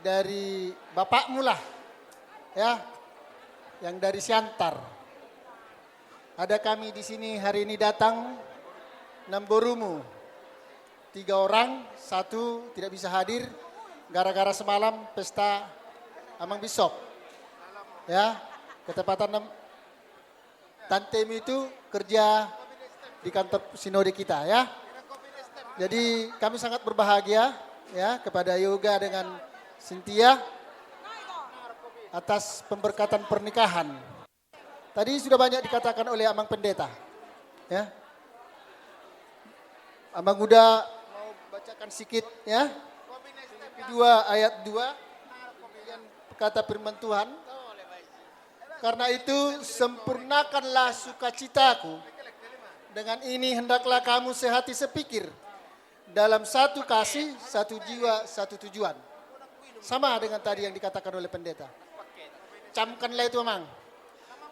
dari bapakmu lah, ya, yang dari Siantar. Ada kami di sini hari ini datang, Namborumu. 3 orang, 1 tidak bisa hadir, gara-gara semalam pesta Amang Bisop. Ya, ketepatan Tantemi itu kerja di kantor sinode kita, ya. Jadi kami sangat berbahagia, ya, kepada Yoga dengan Cynthia atas pemberkatan pernikahan. Tadi sudah banyak dikatakan oleh Amang Pendeta, ya. Amang Uda mau bacakan sedikit, ya. Filipi 2 ayat 2, kemudian kata firman Tuhan, karena itu sempurnakanlah sukacitaku, dengan ini hendaklah kamu sehati sepikir, dalam satu kasih, satu jiwa, satu tujuan. Sama dengan tadi yang dikatakan oleh pendeta. Camkanlah itu, Amang.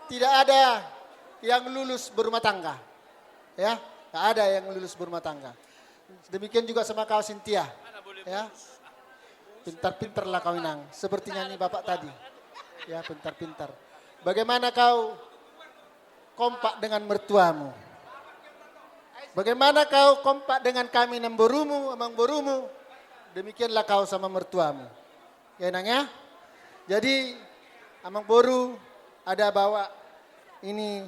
Tidak ada yang lulus berumah tangga. Ya, tidak ada yang lulus berumah tangga. Demikian juga sama kau Cynthia. Ya. Pintar-pintarlah kau Inang, seperti nyanyi Bapak tadi. Ya, pintar-pintar. Bagaimana kau kompak dengan mertuamu? Bagaimana kau kompak dengan kami Namborumu, Amang Borumu? Demikianlah kau sama mertuamu. Ya Inang ya. Jadi Amang Boru ada bawa ini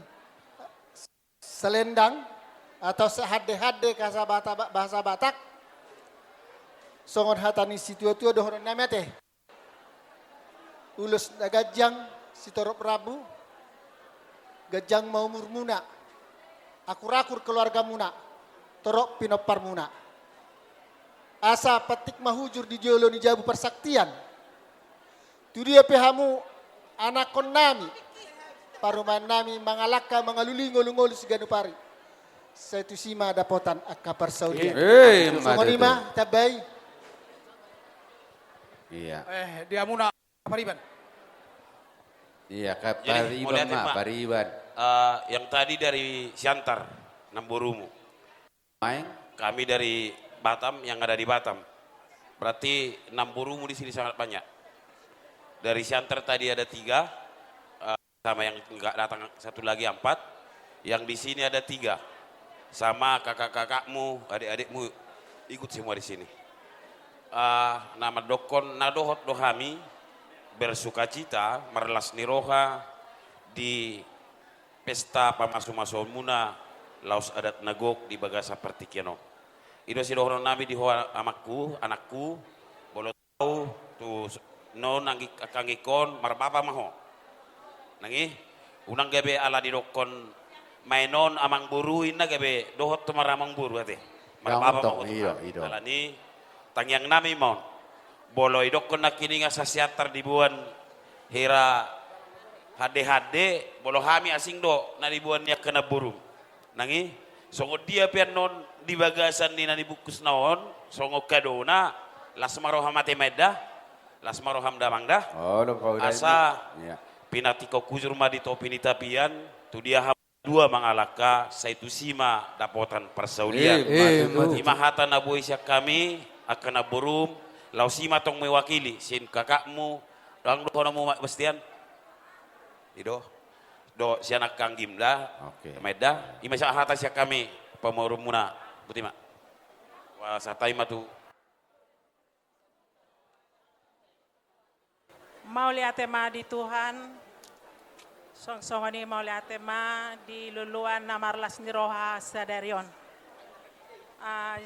selendang atau sehade-hade bahasa Batak. Songon hatani situa-tua dohoran namete. Ulus da gajang sitorop Prabu. Gajang mau murmuna. Akur-akur keluarga muna. Torok pinopar muna. Asa petik mahujur di jolo ni jabu persaktian. Tu dia pihamu anak kon nami. Paruman nami mangalaka mangaluli ngolu-ngolu siganupari. Satu sima dapotan akapar saudian. Songonima tabay. Iya. Dia muna Pariban. Iya, Pariban mah, Pariban. Yang tadi dari Siantar, Namborumu. Main? Kami dari Batam, yang ada di Batam. Berarti Namborumu di sini sangat banyak. Dari Siantar tadi ada 3, sama yang enggak datang 1 lagi 4. Yang di sini ada 3, sama kakak-kakakmu, adik-adikmu ikut semua di sini. Nama dokon nadohot dohami bersukacita merlas niroha di pesta pamasu-masu muna laos adat nagok di bagasa pertikiano. Ido si dohono nabi di hoa anakku bolo tau tu no nangi kangikon marbapa maho. Nangi unang gabe ala di dokon mainon Amang Buru ina gabe dohot tu maramang buru ate. Marbapa maho. Iya. Alani tangyang nami mon. Bolo idok ko na kininga sa siatar dibuan hira hade-hade bolo hami asing do na dibuan niya kena burung. Nangi songo dia pian non di bagasan ni na dibukus naon songo kadona lasmaro hamate medah lasmaro hamda mangda. Oh, asa iya. pinatiko kujur ma di topi ni tapian tu dia 2 mangalaka saitu sima dapotan persaudian. Imahata na buhay siya kami akan na burum lau sima tong mewakili sin kakakmu dang do na mo bastian ido do sianak kang gimda meda ima sa hata siya kami pamorum muna butima wa sa taima tu mau lihat tema di Tuhan song-song ini mau lihat tema di luluan namarlas niroha sadarion.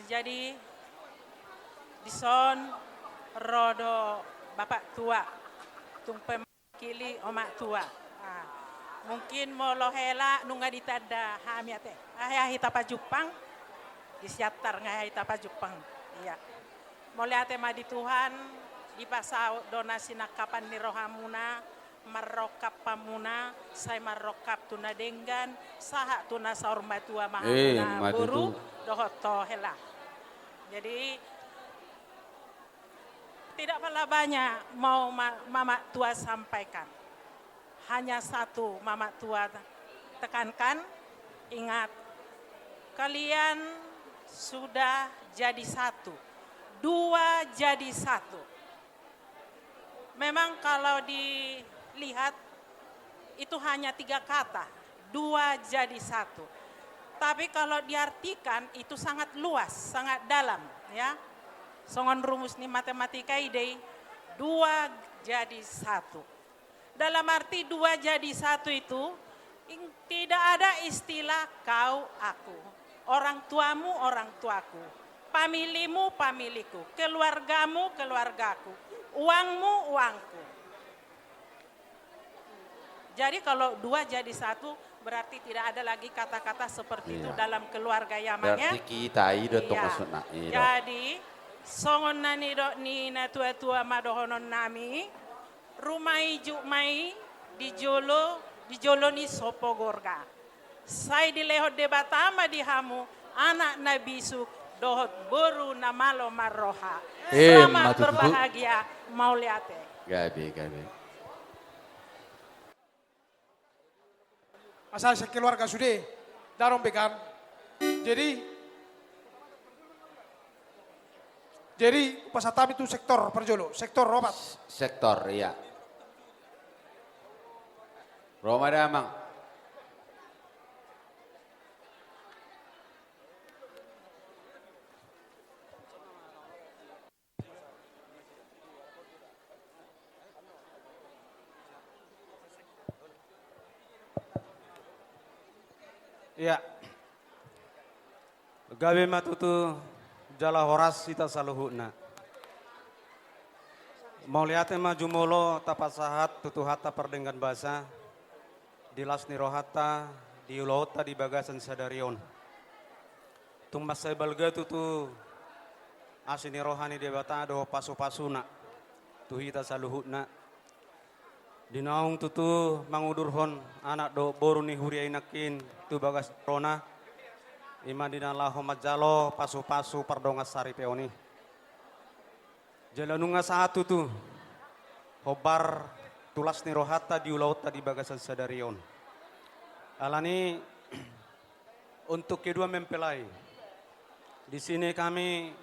Jadi dison rodo bapak tua tumpe kili omak tua. Mungkin mau lohela nunga ditada hamiate. Ayah hitapa Jepang disiatar ngaya hitapa Jepang. Iya. Mau lihat tema di Tuhan di pasau donasi nakapan ni rohamuna marokap pamuna saya marokap tuna denggan saha tuna saur matua mahamuna buru dohoto hela. Jadi tidak pernah banyak mau mama tua sampaikan. Hanya satu mama tua tekankan, ingat kalian sudah jadi satu. 2 jadi 1. Memang kalau dilihat itu hanya 3 kata, 2 jadi 1. Tapi kalau diartikan itu sangat luas, sangat dalam ya. Songon rumus ni matematika ide 2 jadi 1. Dalam arti 2 jadi 1 itu tidak ada istilah kau aku. Orang tuamu orang tuaku. Pamilimu pamiliku. Keluargamu keluargaku. Uangmu uangku. Jadi kalau 2 jadi 1 berarti tidak ada lagi kata-kata seperti itu dalam keluarga Yaman ya. Berarti kita itu tuh Iya. maksudnya. Jadi songon nani do ni na tua-tua madohonon nami rumah ijuk mai dijolo ni sopo gorga. Saya dilehot debatama di hamu anak Nabi Su dohot boru namalo marroha. Selamat matutu. berbahagia mauliate. Gabi. Asal sekeluarga sudah darom bekan. Jadi pasatami itu sektor perjolo, sektor robat. Sektor, iya. Roma Damang. Iya. Gawe matutu jala horas ita saluhuna. Mau lihat maju molo tapat sahat tutu hata perdengan bahasa. Dilas nirohata di ulota di bagasan sadarion. Tumbas saya balga tutu asini rohani debata do pasu-pasuna. Tuhita saluhuna. Dinaung tutu mangudurhon anak do boru ni huriai nakin tu bagas rona ima dinalah majalo pasu-pasu pardongas sari peoni jalanunga satu tu hobar tulas ni rohata di ulauta di bagasan sadarion alani untuk kedua mempelai di sini kami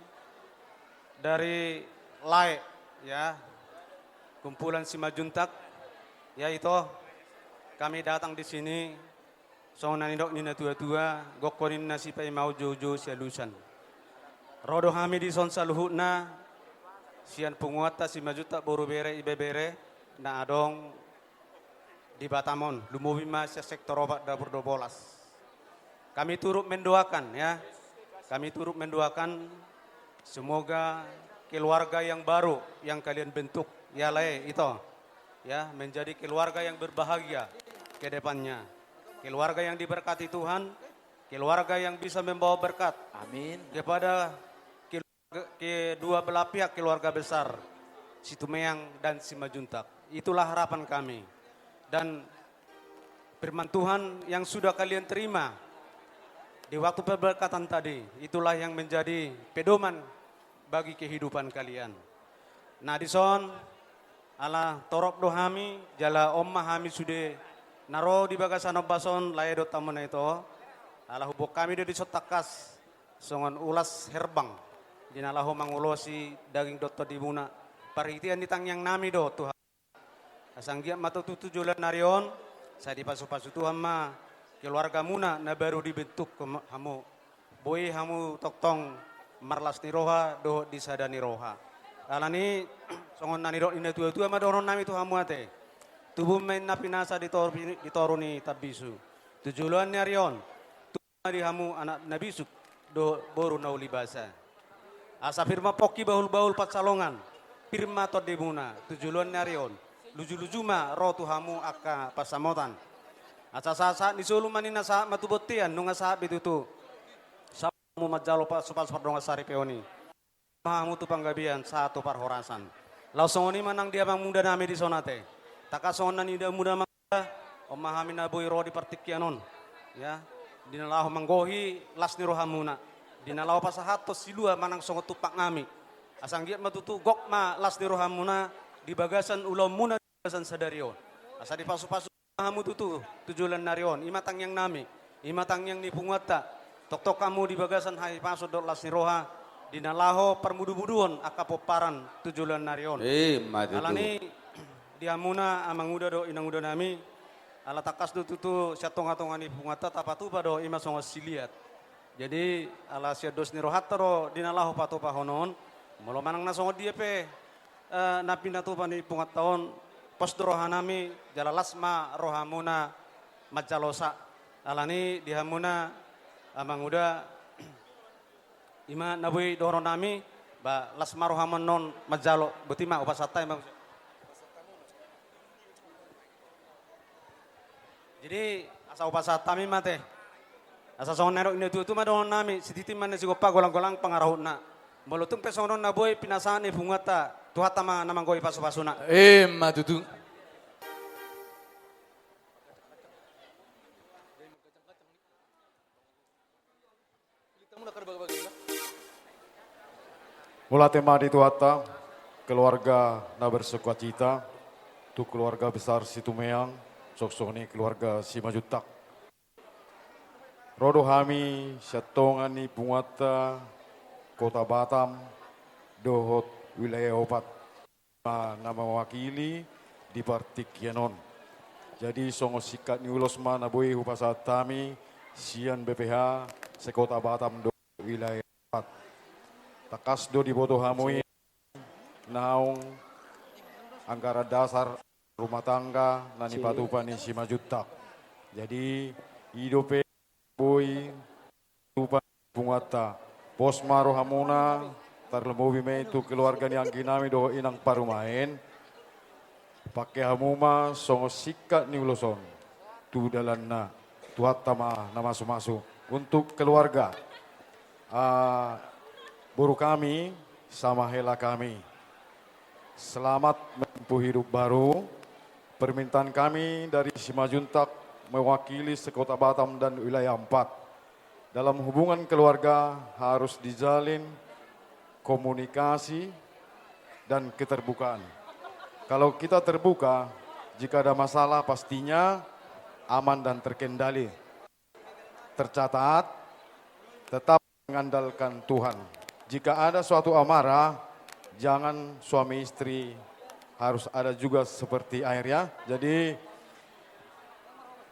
dari Lai ya kumpulan Simajuntak ya itu kami datang di sini soalnya dok nina tua gokonin nasi pai mau jojo sialusan rodo kami di son saluhutna sian penguata si majuta boru bere ibe bere na adong di Batamon lumubima sia sektor obat dapur 12 kami turut mendoakan ya kami turut mendoakan semoga keluarga yang baru yang kalian bentuk ya lai itu ya menjadi keluarga yang berbahagia ke depannya. Keluarga yang diberkati Tuhan, keluarga yang bisa membawa berkat. Amin. Kepada kedua belah pihak keluarga besar, Situmeang dan Simajuntak. Itulah harapan kami. Dan firman Tuhan yang sudah kalian terima di waktu pemberkatan tadi, itulah yang menjadi pedoman bagi kehidupan kalian. Nah, dison ala torok do hami jala omma hami sude naro di bagasan bason lae do tamona itu ala hubuk kami do disotakas songon ulas herbang dinalaho mangulosi daging dotto dibuna paritian ditang yang nami do Tuhan asanggia matu tujulan narion saya dipasu-pasu Tuhan ma keluarga muna na baru dibentuk hamu boy hamu toktong marlas niroha do disadani roha alani songon nani dok ina tua madoron nami tu hamuate tubuh main napinasa ditoruni tabisu tujuan nyarion tu di hamu anak nabisu do boru nauli basa asa firma poki bahul patsalongan firma to debuna tujuan nyarion luju-lujuma ro tu hamu aka pasamotan asa sasa nisulu manina sa matubotian nunga sa bitutu sa mu majalo pa supal pardonga sari peoni Mahamu tu panggabian satu parhorasan. Langsung ini manang dia bang muda nami di sonate. Takasonan ida muda mangda. Omahami nabui ro di partikianon. Ya. Dinalahu manggohi las nirohamuna. Dinalahu pasahatos silua manang songo tupak ngami. Asang giat matutu gok ma las nirohamuna di bagasan ulam muna di bagasan sadario. Asa di pasu-pasu mahamu tutu tujulan narion. Imatang yang nami. Imatang yang nipungwata. Tok-tok kamu di bagasan hai pasut dok las niroha. Dinalaho permudu-muduon akapoparan tujulan narion. Matutu. Alani diamuna amang uda do inang uda nami ala takas do tutu siatonga-tonga ni pungata tapatupa do ima songo siliat. Jadi ala sia dos ni rohatta do dinalaho patopa honon molo manang na songo dia pe napinda tu pani pungat tahun pos do rohanami jalalasma rohamuna majalosa alani dihamuna amang uda ima nabui doro nami ba lasma rohaman non majalo betima upasata emang. Jadi asa upasata mi mate asa songon nero ini tu ma don nami sititi man si gopa golang-golang pangarahuna molutung pe songon na boy pinasaan e bungata tuhata ma namang goy pasu-pasuna Matutu. Mula tema di Tuata, keluarga na bersukacita, tu keluarga besar Situmeang, sok ni keluarga Simajutak. Rodo hami syatongan ni Pungata, Kota Batam, dohot wilayah opat, nama mewakili di Partik Yanon. Jadi songo sikat ni ulosma na boy hupasatami, sian BPH, sekota Batam do wilayah opat. Takas do di boto hamui naung anggaran dasar rumah tangga nani patupan ni Simajutak. Jadi hidup boy tupan pungata pos maro hamuna tarlemobi me itu keluarga ni angginami do inang parumain pakai hamuma songo sikat ni uloson tu dalanna tuat tama nama sumasu untuk keluarga. Buru kami sama hela kami. Selamat menempuh hidup baru. Permintaan kami dari Simajutak mewakili sekota Batam dan wilayah 4. Dalam hubungan keluarga harus dijalin komunikasi dan keterbukaan. Kalau kita terbuka, jika ada masalah pastinya aman dan terkendali. Tercatat, tetap mengandalkan Tuhan. Jika ada suatu amarah, jangan suami istri, harus ada juga seperti air ya. Jadi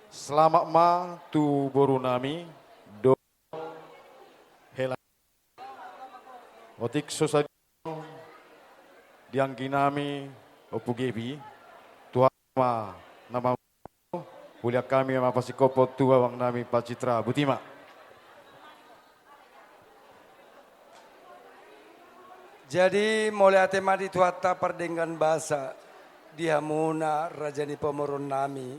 selamat ma tu borunami do hela otik sosadi diangginami opugebi Tuhan ma nama kuliah kami ma pasikopo tua bang nami Pacitra Butima. Jadi mulai tema di tuata perdengan bahasa dihamuna rajani pemurun nami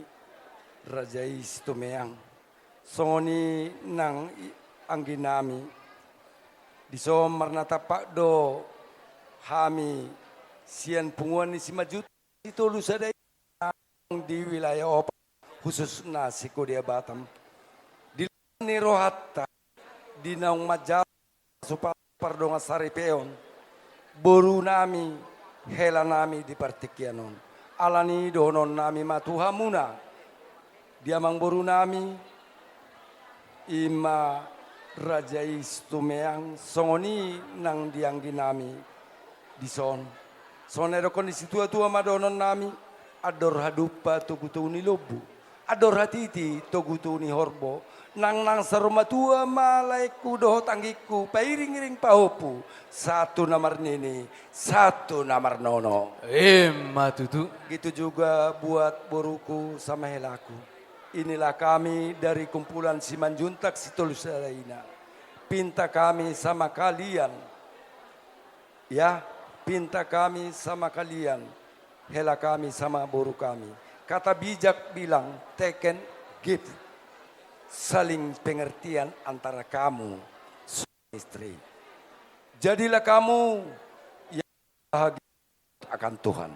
Raja Istumeang songoni nang angginami di marna tapak do hami sian punguan ni Simajut itu lusadai di wilayah opa khusus nasi Kodia Batam di ni rohatta di naung majal supaya pardonga sari peon boru nami, hela nami di partikianon. Alani donon nami matuhamuna. Diamang boru nami, ima Raja Istumeang, songoni nang dianggi nami di son. Sonero kondisi tua-tua madonon nami, ador hadupa tugutuni lobu. Ador hatiti tugutuni horbo. Nang saruma tua malaiku doho tanggiku pairing-iring pahopu satu namar nini satu namar nono Matutu. gitu juga buat boruku sama helaku. Inilah kami dari kumpulan Simanjuntak Situlusadaina. Pinta kami sama kalian ya, pinta kami sama kalian, hela kami sama boru kami. Kata bijak bilang take and give, saling pengertian antara kamu suami istri. Jadilah kamu yang bahagia akan Tuhan.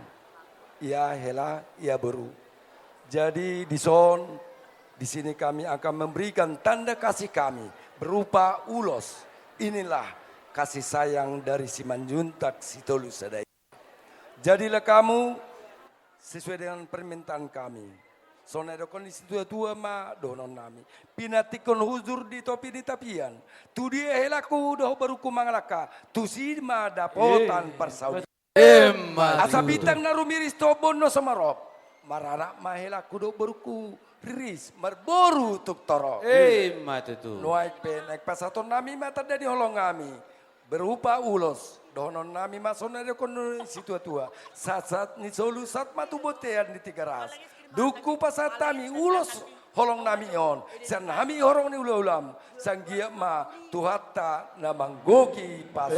Ya hela, ya beru. Jadi di sini kami akan memberikan tanda kasih kami berupa ulos. Inilah kasih sayang dari Simanjuntak Situlusadaya. Jadilah kamu sesuai dengan permintaan kami. Sonero kondisi tua-tua ma donon nami. Pinatikon huzur di topi di tapian. Tu dia helaku doh baru kumangalaka. Tu si ma dapotan persaudi. Asa bitang narumiris tobon no samarop. Marana mahela kudo beruku riris marboru tuk toro. Matutu. Nuai penek pasaton nami mata dari holong kami. Berupa ulos. Donon nami masona de kono situa tua. Sat ni solusat matu botean di 300. Duku pasatami ulos holong nami on. San nami horong ni ulam. Sang gia ma tuhatta namang gogi pasu.